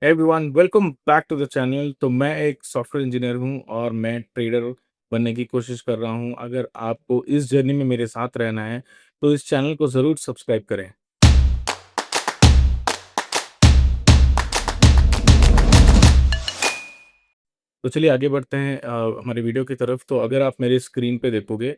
Everyone welcome back to the channel. तो मैं एक सॉफ्टवेयर इंजीनियर हूं और मैं ट्रेडर बनने की कोशिश कर रहा हूं। अगर आपको इस जर्नी में मेरे साथ रहना है तो इस चैनल को ज़रूर सब्सक्राइब करें। तो चलिए आगे बढ़ते हैं हमारे वीडियो की तरफ। तो अगर आप मेरे स्क्रीन पे देखोगे,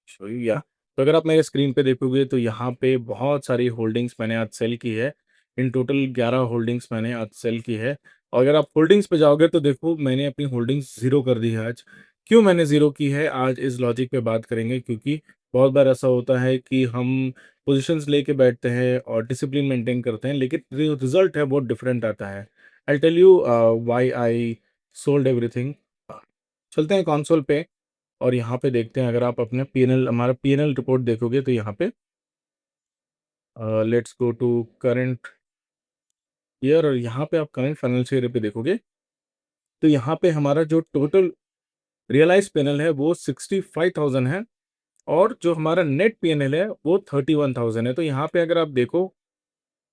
शो यू या तो अगर आप मेरे स्क्रीन पे देखोगे तो यहाँ पे बहुत सारी होल्डिंग्स मैंने आज सेल की है। इन टोटल 11 होल्डिंग्स मैंने आज सेल की है। और अगर आप होल्डिंग्स पे जाओगे तो देखो मैंने अपनी होल्डिंग्स ज़ीरो कर दी है आज। क्यों मैंने ज़ीरो की है आज इस लॉजिक पे बात करेंगे, क्योंकि बहुत बार ऐसा होता है कि हम पोजीशंस लेके बैठते हैं और डिसिप्लिन मेंटेन करते हैं, लेकिन जो रिजल्ट है वो डिफरेंट आता है। I tell you why I sold everything. चलते हैं कंसोल पे और यहाँ पे देखते हैं। अगर आप अपने पीएनएल हमारा पीएनएल रिपोर्ट देखोगे तो यहाँ पे let's go to current year, और यहाँ पे आप करंट फाइनेंशियल ईयर पे देखोगे तो यहाँ पे हमारा जो टोटल रियलाइज पीएनएल है वो 65,000 है, और जो हमारा नेट पीएनएल है वो 31,000 है। तो यहाँ पे अगर आप देखो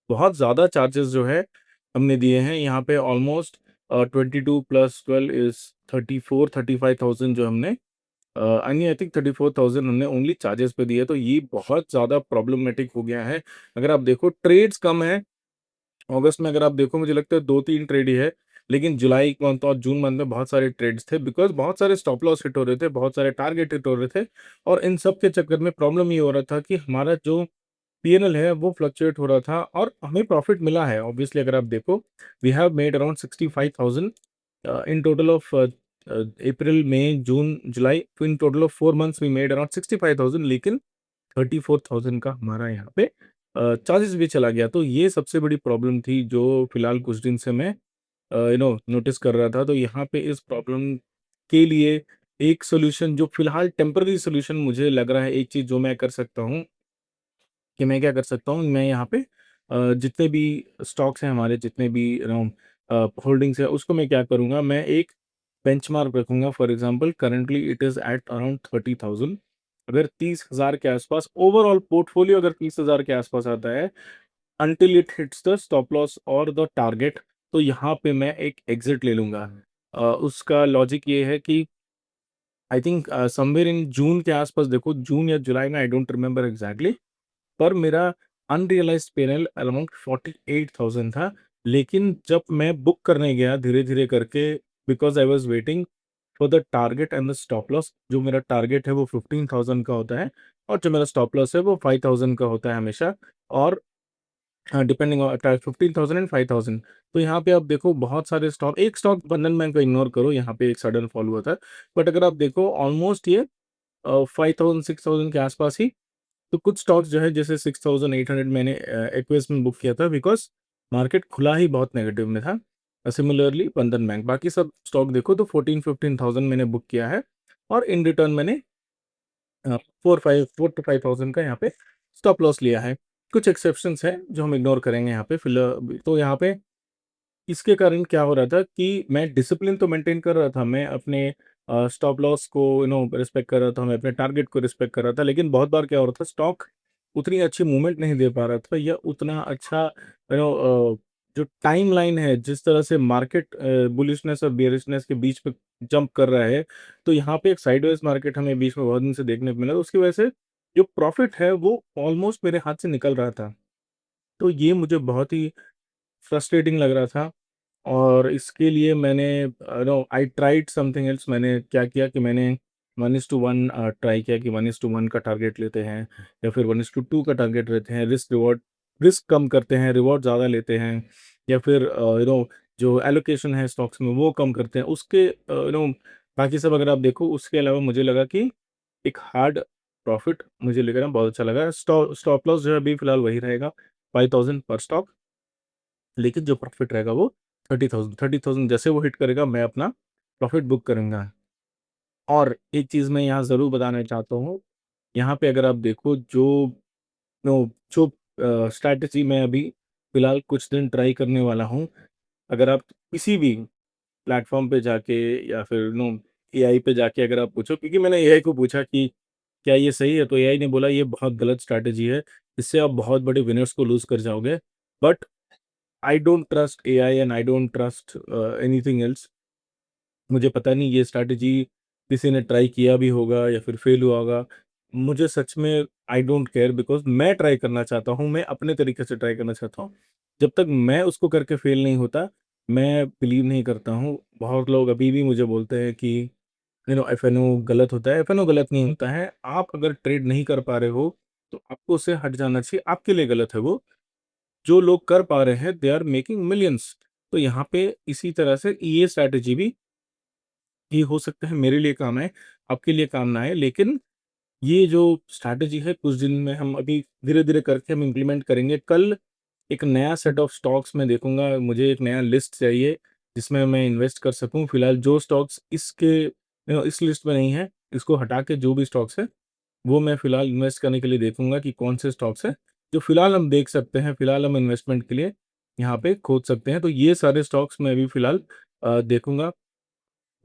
बहुत ज़्यादा चार्जेस जो है हमने दिए हैं यहाँ पे। ऑलमोस्ट 22 प्लस 12 इज 34-35,000 जो हमने आई थिंक 34,000 हमने ओनली चार्जेस पे दिए। तो ये बहुत ज़्यादा प्रॉब्लमेटिक हो गया है। अगर आप देखो ट्रेड्स कम है अगस्त में, अगर आप देखो मुझे लगता है 2-3 ट्रेड ही है, लेकिन जुलाई मंथ और जून मंथ में बहुत सारे ट्रेड्स थे, बिकॉज़ बहुत सारे स्टॉप लॉस हिट हो रहे थे, बहुत सारे टारगेट हिट हो रहे थे। और इन सब के चक्कर में प्रॉब्लम ये हो रहा था कि हमारा जो पीएनएल है वो फ्लक्चुएट हो रहा था और हमें प्रॉफिट मिला है। ऑब्वियसली अगर आप देखो we have made around 65,000 in total of April, May, June, July. तो in total of 4 months we made around 65,000, लेकिन 34,000 का हमारा यहाँ पे चार्जेस भी चला गया। तो ये सबसे बड़ी प्रॉब्लम थी जो फिलहाल कुछ दिन से मैं नोटिस कर रहा था। तो यहाँ पे इस प्रॉब्लम के लिए एक सोल्यूशन जो फिलहाल टेम्पररी सोल्यूशन मुझे लग रहा है, एक चीज़ जो मैं कर सकता हूँ कि मैं क्या कर सकता हूँ, मैं यहाँ पे जितने भी स्टॉक्स हैं हमारे, जितने भी होल्डिंग्स है, उसको मैं क्या करूँगा, मैं एक बेंचमार्क रखूँगा। For example currently it is at around 30,000। अगर 30,000 के आसपास ओवरऑल पोर्टफोलियो अगर 30,000 के आसपास आता है until it hits the stop loss और द टारगेट, तो यहाँ पे मैं एक एग्जिट ले लूँगा। उसका लॉजिक ये है कि आई थिंक समवेयर इन जून के आसपास, देखो जून या जुलाई में, आई डोंट रिमेंबर एग्जैक्टली, पर मेरा अनरियलाइज्ड पेनल अराउंड 48,000 था। लेकिन जब मैं बुक करने गया धीरे-धीरे करके, because I was waiting for the target and the stop loss. जो मेरा टारगेट है वो 15,000 का होता है और जो मेरा स्टॉप लॉस है वो 5,000 का होता है हमेशा। और डिपेंडिंग ऑन 15,000 एंड 5,000। तो यहाँ पे आप देखो बहुत सारे स्टॉक, एक स्टॉक बंधन बैंक का इग्नोर करो, यहाँ पे एक सडन फॉल हुआ था। बट अगर आप देखो ऑलमोस्ट ये 5,000 6,000 के आसपास ही। तो कुछ स्टॉक्स जो है जैसे 6,800 मैंने एक्विस में बुक किया था, बिकॉज़ मार्केट खुला ही बहुत नेगेटिव में था। सिमिलरली बंधन बैंक, बाकी सब स्टॉक देखो तो 14-15,000 मैंने बुक किया है, और इन रिटर्न मैंने 4 टू 5,000 का यहाँ पे स्टॉप लॉस लिया है। कुछ एक्सेप्शंस हैं जो हम इग्नोर करेंगे यहाँ पे तो यहाँ पे इसके कारण क्या हो रहा था कि मैं डिसिप्लिन तो मेंटेन कर रहा था, मैं अपने स्टॉप लॉस को रिस्पेक्ट कर रहा था, मैं अपने टारगेट को रिस्पेक्ट कर रहा था, लेकिन बहुत बार क्या हो रहा था, स्टॉक उतनी अच्छी मूवमेंट नहीं दे पा रहा था, या उतना अच्छा जो टाइमलाइन है, जिस तरह से मार्केट बुलिशनेस और बेयरिशनेस के बीच में जंप कर रहा है। तो यहाँ पे एक साइडवेज मार्केट हमें बीच में बहुत दिन से देखने को मिला, तो उसकी वजह से जो प्रॉफिट है वो ऑलमोस्ट मेरे हाथ से निकल रहा था। तो ये मुझे बहुत ही फ्रस्ट्रेटिंग लग रहा था, और इसके लिए मैंने no I tried something else. मैंने क्या किया कि मैंने 1:1 ट्राई किया कि 1:1 का टारगेट लेते हैं, या फिर 1:2 का टारगेट लेते हैं, रिस्क कम करते हैं, रिवॉर्ड ज़्यादा लेते हैं, या फिर जो एलोकेशन है स्टॉक्स में वो कम करते हैं। उसके बाकी सब अगर आप देखो, उसके अलावा मुझे लगा कि एक हार्ड प्रॉफिट मुझे लेकर बहुत अच्छा लगा। स्टॉप लॉस जो है अभी फिलहाल वही रहेगा, 5,000 पर स्टॉक, लेकिन जो प्रॉफ़िट रहेगा वो 30,000 जैसे वो हिट करेगा, मैं अपना प्रॉफ़िट बुक करूँगा। और एक चीज़ मैं यहाँ ज़रूर बताना चाहता हूँ, यहाँ पे अगर आप देखो जो स्ट्रैटेजी मैं अभी फ़िलहाल कुछ दिन ट्राई करने वाला हूँ, अगर आप किसी भी प्लेटफ़ॉर्म पे जाके या फिर एआई पे जाके अगर आप पूछो, क्योंकि मैंने एआई को पूछा कि क्या ये सही है? तो एआई ने बोला ये बहुत गलत स्ट्रैटेजी है, इससे आप बहुत बड़े विनर्स को लूज़ कर जाओगे। But I don't trust AI and I don't trust anything else. मुझे पता नहीं ये स्ट्रैटेजी किसी ने ट्राई किया भी होगा या फिर फेल हुआ होगा। मुझे सच में आई डोंट केयर, बिकॉज़ मैं ट्राई करना चाहता हूँ, मैं अपने तरीके से ट्राई करना चाहता हूँ। जब तक मैं उसको करके फेल नहीं होता, मैं बिलीव नहीं करता हूँ। बहुत लोग अभी भी मुझे बोलते हैं कि एफएनओ गलत होता है। एफएनओ गलत नहीं होता है। आप अगर ट्रेड नहीं कर पा रहे हो, तो आपको उससे हट जाना चाहिए, आपके लिए गलत है वो। जो लोग कर पा रहे हैं, दे आर मेकिंग मिलियंस। तो यहाँ पे इसी तरह से ये स्ट्रैटेजी भी, ये हो सकता है मेरे लिए काम आए, आपके लिए काम ना आए, लेकिन ये जो स्ट्रैटेजी है कुछ दिन में हम अभी धीरे-धीरे करके हम इम्प्लीमेंट करेंगे। कल एक नया सेट ऑफ स्टॉक्स मैं देखूँगा, मुझे एक नया लिस्ट चाहिए जिसमें मैं इन्वेस्ट कर सकूँ। फिलहाल जो स्टॉक्स इस लिस्ट में नहीं है, इसको हटा के जो भी स्टॉक्स हैं, वो मैं फिलहाल इन्वेस्ट करने के लिए देखूँगा कि कौन से स्टॉक्स हैं, जो फिलहाल हम देख सकते हैं, फिलहाल हम इन्वेस्टमेंट के लिए यहाँ पे खोज सकते हैं। तो ये सारे स्टॉक्स मैं अभी फिलहाल देखूँगा।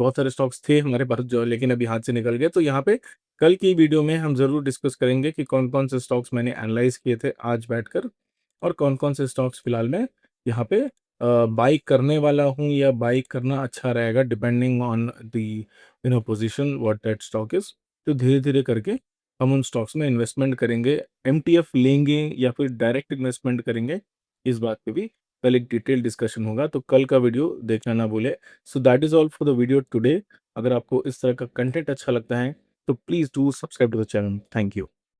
बहुत सारे स्टॉक्स थे हमारे पास जो, लेकिन अभी हाथ से निकल गए। तो यहाँ पे कल की वीडियो में हम ज़रूर डिस्कस करेंगे कि कौन-कौन से स्टॉक्स मैंने एनालाइज़ किए थे आज बैठकर, और कौन-कौन से स्टॉक्स फिलहाल मैं यहाँ पे बाय करने वाला हूँ या बाय करना अच्छा रहेगा, depending on the position what that stock is. तो धीरे-धीरे करके हम उन स्टॉक्स में इन्वेस्टमेंट करेंगे, एमटीएफ लेंगे या फिर डायरेक्ट इन्वेस्टमेंट करेंगे, इस बात पे भी कल एक डिटेल डिस्कशन होगा। तो कल का वीडियो देखना ना भूलें। So that is all for the video today. अगर आपको इस तरह का कंटेंट अच्छा लगता है, तो please do subscribe to the channel. Thank you.